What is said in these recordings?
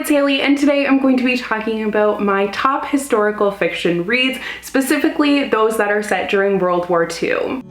it's Hailey, and today I'm going to be talking about my top historical fiction reads, specifically those that are set during World War II.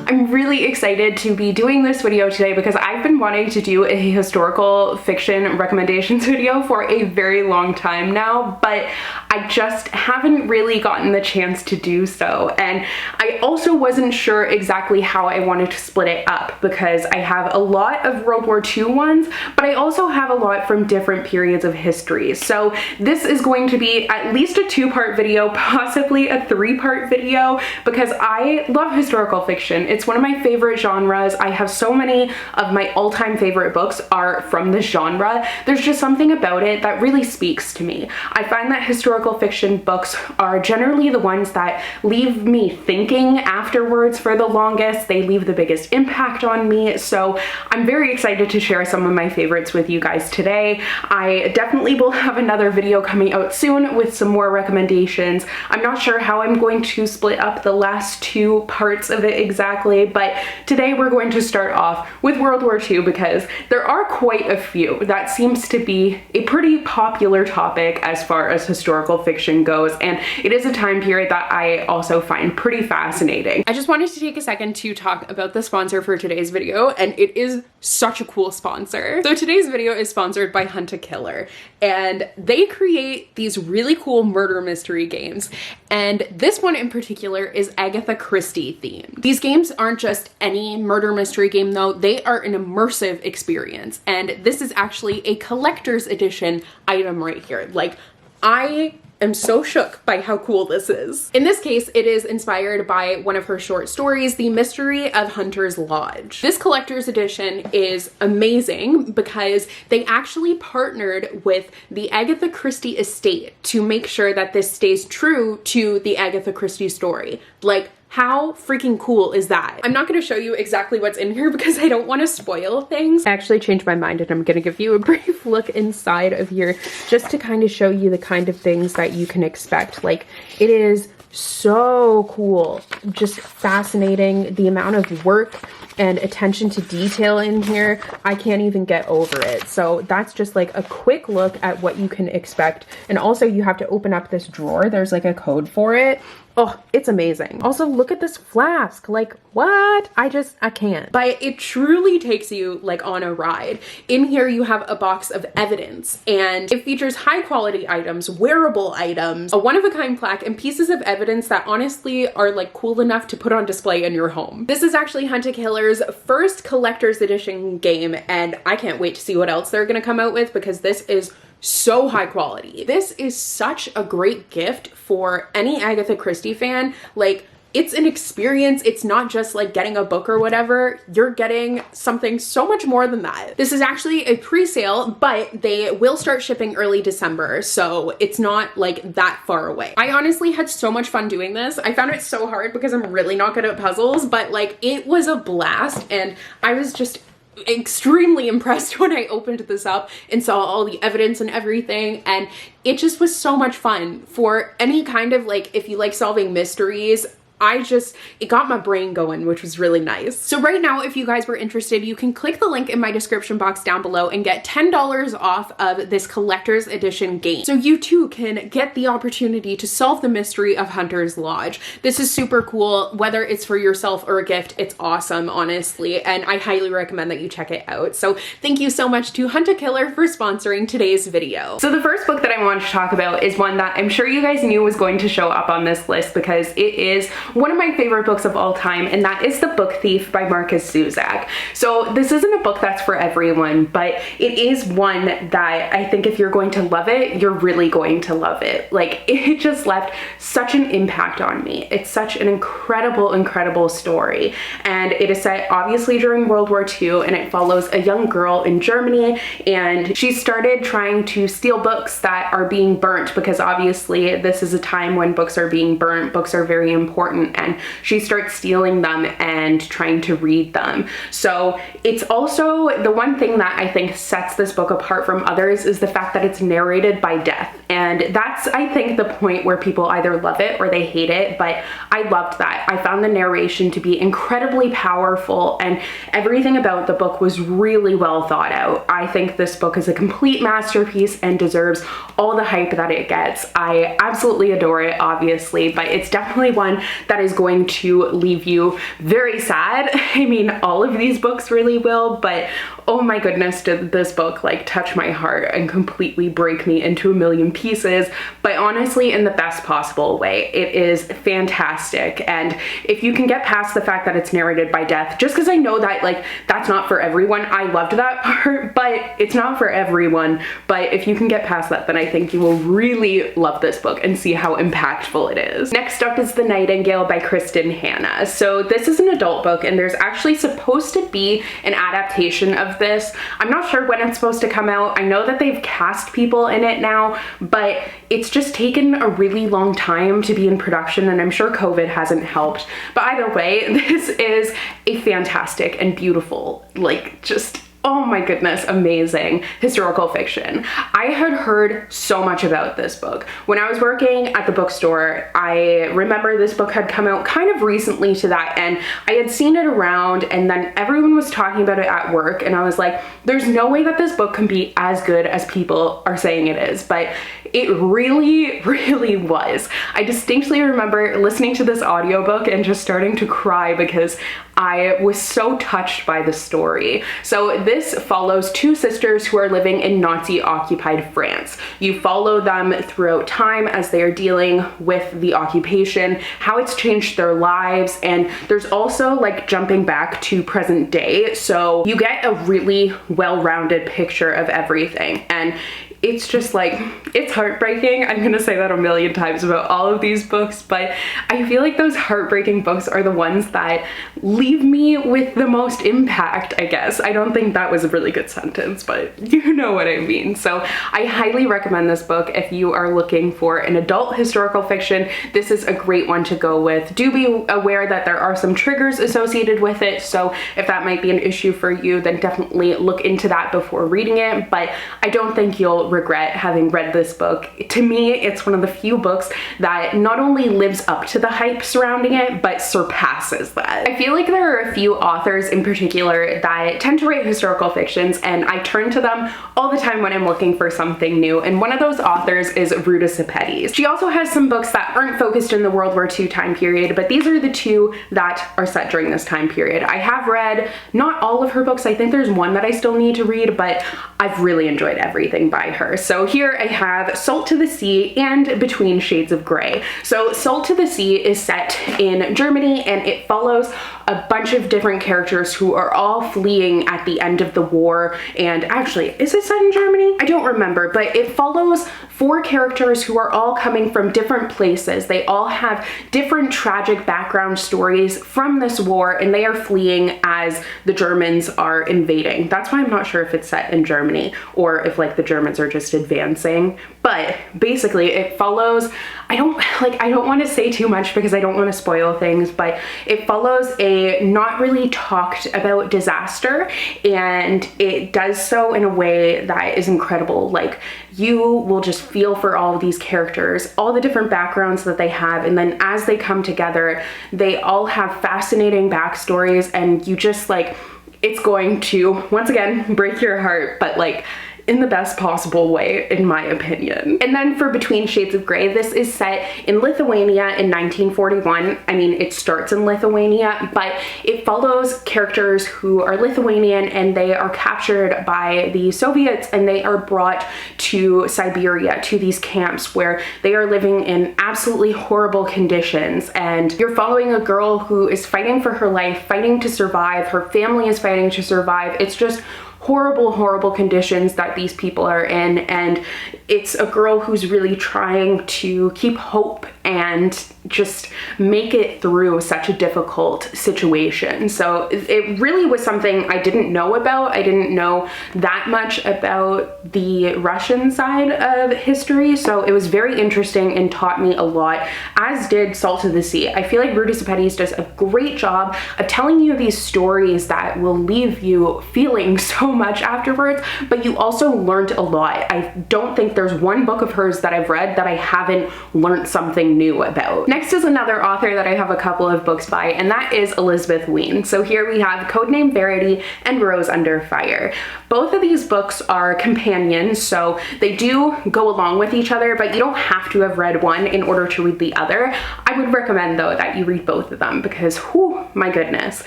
I'm really excited to be doing this video today because I've been wanting to do a historical fiction recommendations video for a very long time now, but I just haven't really gotten the chance to do so. And I also wasn't sure exactly how I wanted to split it up because I have a lot of World War II ones, but I also have a lot from different periods of history. So this is going to be at least a two-part video, possibly a three-part video, because I love historical fiction. It's one of my favorite genres. I have so many of my all-time favorite books are from this genre. There's just something about it that really speaks to me. I find that historical fiction books are generally the ones that leave me thinking afterwards for the longest. They leave the biggest impact on me. So I'm very excited to share some of my favorites with you guys today. I definitely will have another video coming out soon with some more recommendations. I'm not sure how I'm going to split up the last two parts of it exactly, but today we're going to start off with World War II because there are quite a few. That seems to be a pretty popular topic as far as historical fiction goes, and it is a time period that I also find pretty fascinating. I just wanted to take a second to talk about the sponsor for today's video, and it is such a cool sponsor. So today's video is sponsored by Hunt a Killer, and they create these really cool murder mystery games, and this one in particular is Agatha Christie themed. These games aren't just any murder mystery game though, they are an immersive experience, and this is actually a collector's edition item right here. Like, I am so shook by how cool this is. In this case, it is inspired by one of her short stories, The Mystery of Hunter's Lodge. This collector's edition is amazing because they actually partnered with the Agatha Christie estate to make sure that this stays true to the Agatha Christie story. Like, how freaking cool is that? I'm not going to show you exactly what's in here because I don't want to spoil things. I actually changed my mind and I'm going to give you a brief look inside of here just to kind of show you the kind of things that you can expect. Like, it is so cool, just fascinating. The amount of work and attention to detail in here, I can't even get over it. So that's just like a quick look at what you can expect. And also you have to open up this drawer. There's like a code for it. Oh, it's amazing. Also, look at this flask. Like, what? I can't. But it truly takes you like on a ride. In here, you have a box of evidence, and it features high quality items, wearable items, a one-of-a-kind plaque, and pieces of evidence that honestly are like cool enough to put on display in your home. This is actually Hunt a Killer's first collector's edition game, and I can't wait to see what else they're gonna come out with because this is so high quality. This is such a great gift for any Agatha Christie fan. Like, it's an experience. It's not just like getting a book or whatever. You're getting something so much more than that. This is actually a pre-sale, but they will start shipping early December, so it's not like that far away. I honestly had so much fun doing this. I found it so hard because I'm really not good at puzzles, but like, it was a blast, and I was just extremely impressed when I opened this up and saw all the evidence and everything, and it just was so much fun. For any kind of like, if you like solving mysteries, it got my brain going, which was really nice. So right now, if you guys were interested, you can click the link in my description box down below and get $10 off of this collector's edition game. So you too can get the opportunity to solve the mystery of Hunter's Lodge. This is super cool. Whether it's for yourself or a gift, it's awesome, honestly, and I highly recommend that you check it out. So thank you so much to Hunt a Killer for sponsoring today's video. So the first book that I wanted to talk about is one that I'm sure you guys knew was going to show up on this list because it is one of my favorite books of all time, and that is The Book Thief by Marcus Zusak. So this isn't a book that's for everyone, but it is one that I think if you're going to love it, you're really going to love it. Like, it just left such an impact on me. It's such an incredible, incredible story, and it is set obviously during World War II, and it follows a young girl in Germany, and she started trying to steal books that are being burnt because obviously this is a time when books are being burnt. Books are very important, and she starts stealing them and trying to read them. So it's also the one thing that I think sets this book apart from others is the fact that it's narrated by death. And that's, I think, the point where people either love it or they hate it, but I loved that. I found the narration to be incredibly powerful, and everything about the book was really well thought out. I think this book is a complete masterpiece and deserves all the hype that it gets. I absolutely adore it, obviously, but it's definitely one that is going to leave you very sad. I mean, all of these books really will, but oh my goodness, did this book like touch my heart and completely break me into a million pieces, but honestly in the best possible way. It is fantastic, and if you can get past the fact that it's narrated by death, just because I know that like that's not for everyone, I loved that part, but it's not for everyone, but if you can get past that, then I think you will really love this book and see how impactful it is. Next up is The Nightingale by Kristen Hanna. So this is an adult book, and there's actually supposed to be an adaptation of this. I'm not sure when it's supposed to come out. I know that they've cast people in it now, but it's just taken a really long time to be in production, and I'm sure COVID hasn't helped. But either way, this is a fantastic and beautiful, like, just oh my goodness, amazing historical fiction. I had heard so much about this book. When I was working at the bookstore, I remember this book had come out kind of recently to that, and I had seen it around, and then everyone was talking about it at work, and I was like, there's no way that this book can be as good as people are saying it is, but it really, really was. I distinctly remember listening to this audiobook and just starting to cry because I was so touched by the story. So this follows two sisters who are living in Nazi-occupied France. You follow them throughout time as they are dealing with the occupation, how it's changed their lives, and there's also like jumping back to present day. So you get a really well-rounded picture of everything, and it's just like, it's heartbreaking. I'm gonna say that a million times about all of these books, but I feel like those heartbreaking books are the ones that leave me with the most impact, I guess. I don't think that was a really good sentence, but you know what I mean. So I highly recommend this book if you are looking for an adult historical fiction. This is a great one to go with. Do be aware that there are some triggers associated with it, so if that might be an issue for you, then definitely look into that before reading it, but I don't think you'll regret having read this book. To me, it's one of the few books that not only lives up to the hype surrounding it, but surpasses that. I feel like there are a few authors in particular that tend to write historical fictions, and I turn to them all the time when I'm looking for something new, and one of those authors is Ruta Sepetys. She also has some books that aren't focused in the World War II time period, but these are the two that are set during this time period. I have read not all of her books. I think there's one that I still need to read, but I've really enjoyed everything by her. So here I have Salt to the Sea and Between Shades of Grey. So Salt to the Sea is set in Germany, and it follows a bunch of different characters who are all fleeing at the end of the war. And actually, is it set in Germany? I don't remember, but it follows 4 characters who are all coming from different places. They all have different tragic background stories from this war, and they are fleeing as the Germans are invading. That's why I'm not sure if it's set in Germany or if like the Germans are just advancing. But basically it follows, I don't want to say too much because I don't want to spoil things, but it follows a not really talked about disaster, and it does so in a way that is incredible. Like, you will just feel for all of these characters, all the different backgrounds that they have, and then as they come together, they all have fascinating backstories, and you just like, it's going to, once again, break your heart, but like, in the best possible way, in my opinion. And then for Between Shades of Grey, this is set in Lithuania in 1941. I mean, it starts in Lithuania, but it follows characters who are Lithuanian, and they are captured by the Soviets, and they are brought to Siberia, to these camps where they are living in absolutely horrible conditions. And you're following a girl who is fighting for her life, fighting to survive. Her family is fighting to survive. It's just horrible, horrible conditions that these people are in, and it's a girl who's really trying to keep hope and just make it through such a difficult situation. So it really was something I didn't know about. I didn't know that much about the Russian side of history, so it was very interesting and taught me a lot, as did Salt of the Sea. I feel like Ruta Sepetys does a great job of telling you these stories that will leave you feeling so much afterwards, but you also learned a lot. I don't think there's one book of hers that I've read that I haven't learned something new about. Next is another author that I have a couple of books by, and that is Elizabeth Wein. So here we have Codename Verity and Rose Under Fire. Both of these books are companions, so they do go along with each other, but you don't have to have read one in order to read the other. I would recommend though that you read both of them because, whew, my goodness.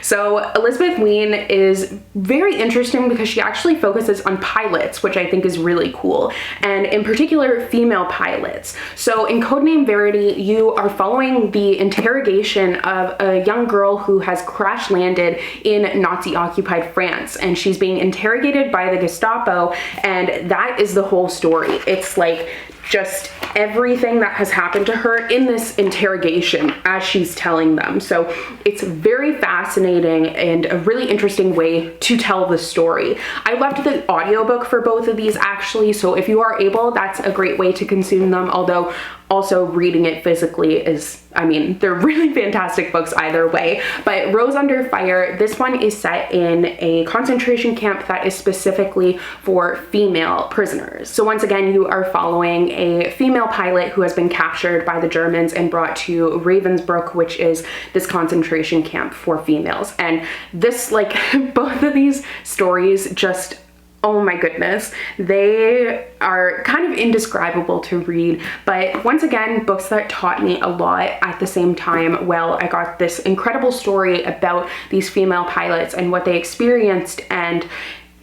So Elizabeth Wein is very interesting because she actually focuses on pilots, which I think is really cool, and in particular female pilots. So in Codename Verity, you are following the interrogation of a young girl who has crash landed in Nazi-occupied France, and she's being interrogated by the Gestapo, and that is the whole story. It's like just everything that has happened to her in this interrogation as she's telling them. So it's very fascinating and a really interesting way to tell the story. I loved the audiobook for both of these actually, so if you are able, that's a great way to consume them, although also reading it physically is, I mean, they're really fantastic books either way. But Rose Under Fire, this one is set in a concentration camp that is specifically for female prisoners. So once again, you are following a female pilot who has been captured by the Germans and brought to Ravensbrück, which is this concentration camp for females. And this, like, both of these stories just, oh my goodness, they are kind of indescribable to read, but once again, books that taught me a lot at the same time. Well, I got this incredible story about these female pilots and what they experienced, and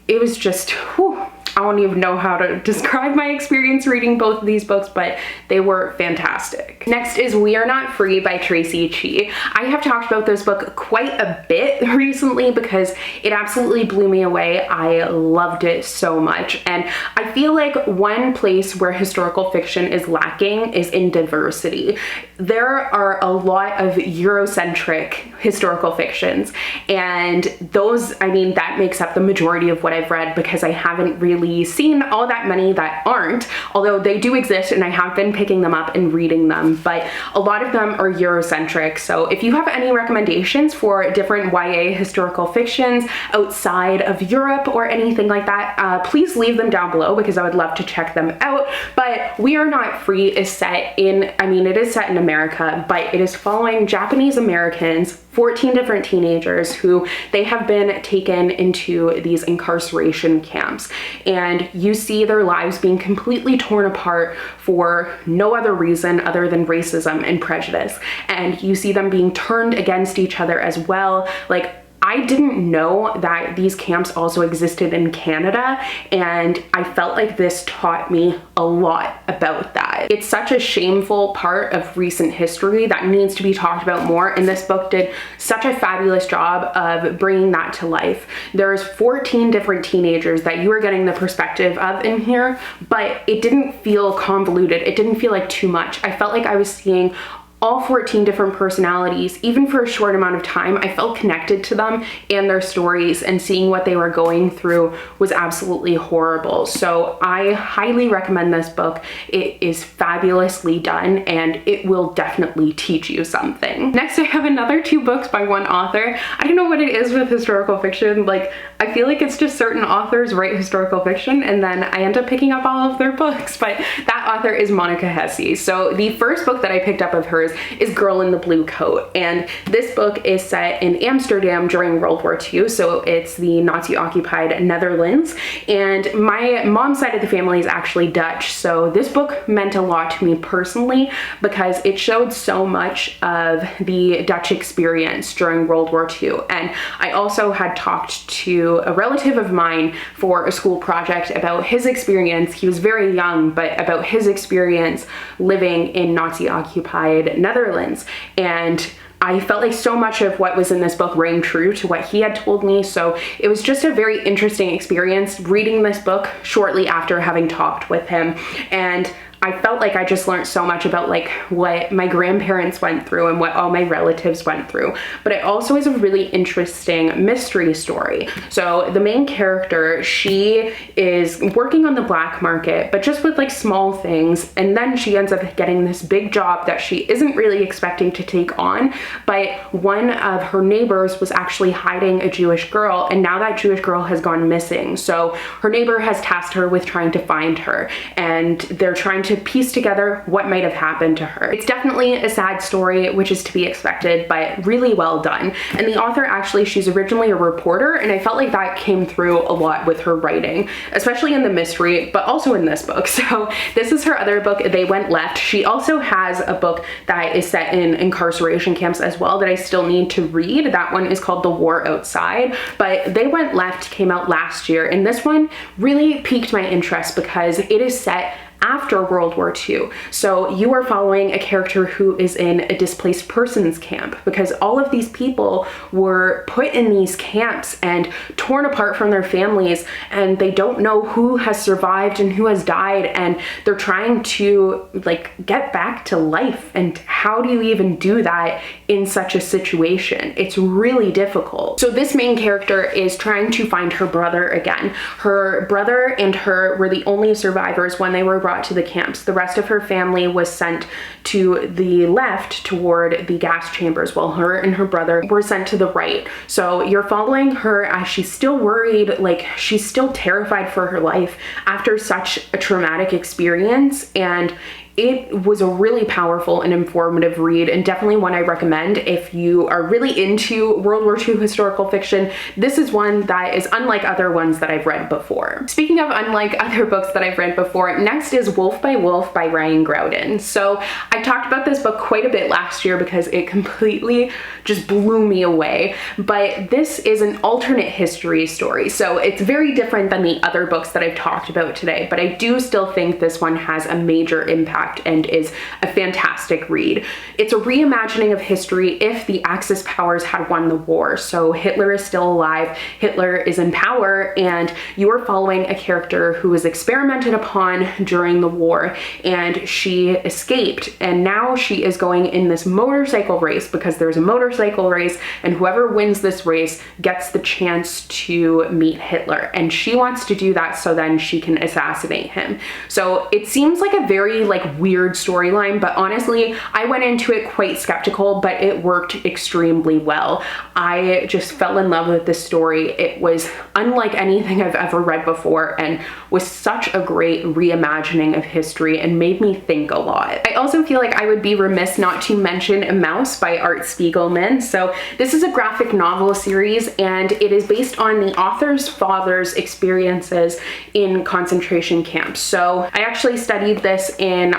it was just, whew, I don't even know how to describe my experience reading both of these books, but they were fantastic. Next is We Are Not Free by Tracy Chee. I have talked about this book quite a bit recently because it absolutely blew me away. I loved it so much, and I feel like one place where historical fiction is lacking is in diversity. There are a lot of Eurocentric historical fictions, and those, I mean, that makes up the majority of what I've read because I haven't really seen all that many that aren't, although they do exist and I have been picking them up and reading them, but a lot of them are Eurocentric. So if you have any recommendations for different YA historical fictions outside of Europe or anything like that, please leave them down below because I would love to check them out. But We Are Not Free is set in, I mean, it is set in America, but it is following Japanese Americans, 14 different teenagers who they have been taken into these incarceration camps, and you see their lives being completely torn apart for no other reason other than racism and prejudice, and you see them being turned against each other as well. Like, I didn't know that these camps also existed in Canada, and I felt like this taught me a lot about that. It's such a shameful part of recent history that needs to be talked about more, and this book did such a fabulous job of bringing that to life. There's 14 different teenagers that you are getting the perspective of in here, but it didn't feel convoluted. It didn't feel like too much. I felt like I was seeing all 14 different personalities, even for a short amount of time. I felt connected to them and their stories, and seeing what they were going through was absolutely horrible. So I highly recommend this book. It is fabulously done and it will definitely teach you something. Next, I have another 2 books by one author. I don't know what it is with historical fiction. Like, I feel like it's just certain authors write historical fiction and then I end up picking up all of their books, but that author is Monica Hesse. So the first book that I picked up of hers is Girl in the Blue Coat, and this book is set in Amsterdam during World War II, so it's the Nazi-occupied Netherlands, and my mom's side of the family is actually Dutch, so this book meant a lot to me personally because it showed so much of the Dutch experience during World War II, and I also had talked to a relative of mine for a school project about his experience. He was very young, but about his experience living in Nazi-occupied Netherlands, and I felt like so much of what was in this book rang true to what he had told me, so it was just a very interesting experience reading this book shortly after having talked with him. And I felt like I just learned so much about like what my grandparents went through and what all my relatives went through. But it also is a really interesting mystery story. So the main character, she is working on the black market, but just with like small things. And then she ends up getting this big job that she isn't really expecting to take on. But one of her neighbors was actually hiding a Jewish girl, and now that Jewish girl has gone missing. So her neighbor has tasked her with trying to find her, and they're trying to piece together what might have happened to her. It's definitely a sad story, which is to be expected, but really well done. And the author, actually, she's originally a reporter, and I felt like that came through a lot with her writing, especially in the mystery, but also in this book. So this is her other book, They Went Left. She also has a book that is set in incarceration camps as well that I still need to read. That one is called The War Outside, but They Went Left came out last year, and this one really piqued my interest because it is set after World War II. So you are following a character who is in a displaced persons camp, because all of these people were put in these camps and torn apart from their families, and they don't know who has survived and who has died, and they're trying to like get back to life. And how do you even do that in such a situation? It's really difficult. So this main character is trying to find her brother again. Her brother and her were the only survivors when they were brought to the camps. The rest of her family was sent to the left toward the gas chambers, while her and her brother were sent to the right. So you're following her as she's still worried, like she's still terrified for her life after such a traumatic experience. And it was a really powerful and informative read, and definitely one I recommend if you are really into World War II historical fiction. This is one that is unlike other ones that I've read before. Speaking of unlike other books that I've read before, next is Wolf by Wolf by Ryan Groudon. So I talked about this book quite a bit last year because it completely just blew me away. But this is an alternate history story, so it's very different than the other books that I've talked about today, but I do still think this one has a major impact and is a fantastic read. It's a reimagining of history if the Axis powers had won the war. So Hitler is still alive, Hitler is in power, and you are following a character who was experimented upon during the war, and she escaped, and now she is going in this motorcycle race because there's a motorcycle race, and whoever wins this race gets the chance to meet Hitler, and she wants to do that so then she can assassinate him. So it seems like a very like weird storyline, but honestly, I went into it quite skeptical, but it worked extremely well. I just fell in love with this story. It was unlike anything I've ever read before and was such a great reimagining of history and made me think a lot. I also feel like I would be remiss not to mention A Mouse by Art Spiegelman. So this is a graphic novel series, and it is based on the author's father's experiences in concentration camps. So I actually studied this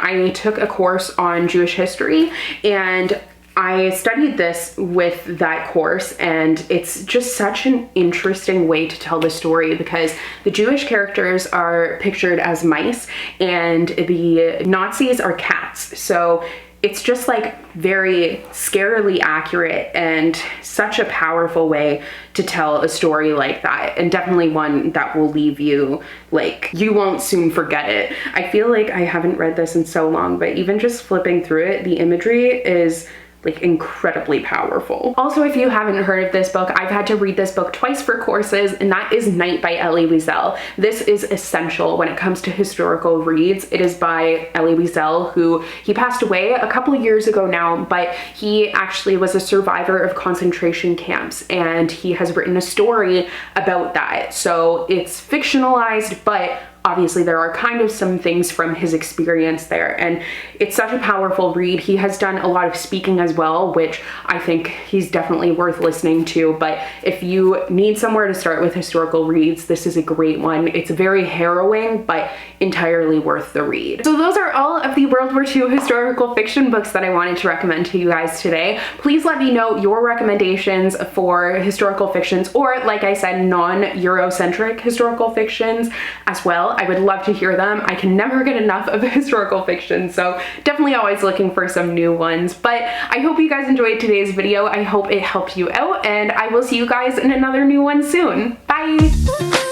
I took a course on Jewish history, and I studied this with that course, and it's just such an interesting way to tell the story because the Jewish characters are pictured as mice and the Nazis are cats. So it's just like very scarily accurate and such a powerful way to tell a story like that, and definitely one that will leave you like, you won't soon forget it. I feel like I haven't read this in so long, but even just flipping through it, the imagery is like incredibly powerful. Also, if you haven't heard of this book, I've had to read this book twice for courses, and that is Night by Elie Wiesel. This is essential when it comes to historical reads. It is by Elie Wiesel, who he passed away a couple of years ago now, but he actually was a survivor of concentration camps, and he has written a story about that. So it's fictionalized, but obviously there are kind of some things from his experience there, and it's such a powerful read. He has done a lot of speaking as well, which I think he's definitely worth listening to, but if you need somewhere to start with historical reads, this is a great one. It's very harrowing, but entirely worth the read. So those are all of the World War II historical fiction books that I wanted to recommend to you guys today. Please let me know your recommendations for historical fictions, or like I said, non-Eurocentric historical fictions as well. I would love to hear them. I can never get enough of historical fiction, so definitely always looking for some new ones. But I hope you guys enjoyed today's video. I hope it helped you out, and I will see you guys in another new one soon. Bye!